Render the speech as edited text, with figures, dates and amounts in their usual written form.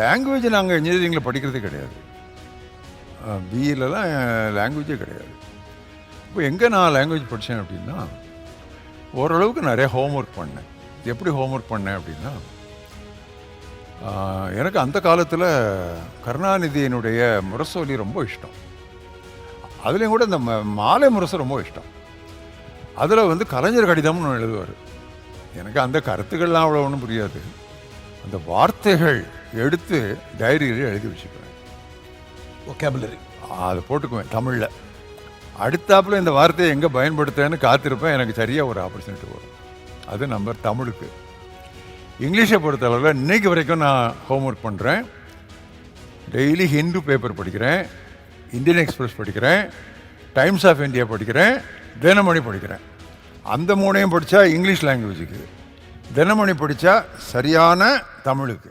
Language நாங்கள் இன்ஜினியரிங்கில் படிக்கிறதே கிடையாது. பிஇலலாம் லாங்குவேஜே கிடையாது. இப்போ எங்கே நான் லாங்குவேஜ் படித்தேன் அப்படின்னா, ஓரளவுக்கு நிறைய ஹோம்ஒர்க் பண்ணேன். எப்படி ஹோம்ஒர்க் பண்ணேன் அப்படின்னா, எனக்கு அந்த காலத்தில் கருணாநிதியினுடைய முரசொலி ரொம்ப இஷ்டம். அதுலேயும் கூட இந்த மாலை முரசு ரொம்ப இஷ்டம். அதில் வந்து கலைஞர் கடிதம்னு ஒன்று எழுதுவார். எனக்கு அந்த கருத்துக்கள்லாம் அவ்வளோ ஒன்றும் புரியாது. அந்த வார்த்தைகள் எடுத்து டைரியில் எழுதி வச்சுக்குவேன். ஒகேபுலரி அதை போட்டுக்குவேன் தமிழில். அடுத்தாப்புல இந்த வார்த்தையை எங்கே பயன்படுத்தேன்னு காத்திருப்பேன். எனக்கு சரியாக ஒரு ஆப்பர்ச்சுனிட்டி வரும். அது நம்பர் தமிழுக்கு. இங்கிலீஷை பொறுத்தளவில் இன்றைக்கு வரைக்கும் நான் ஹோம்ஒர்க் பண்ணுறேன். டெய்லி ஹிந்து பேப்பர் படிக்கிறேன், இந்தியன் எக்ஸ்பிரஸ் படிக்கிறேன், டைம்ஸ் ஆஃப் இந்தியா படிக்கிறேன், தினமணி படிக்கிறேன். அந்த மூணையும் படித்தா இங்கிலீஷ் லாங்குவேஜுக்கு, தினமணி படித்தா சரியான தமிழுக்கு.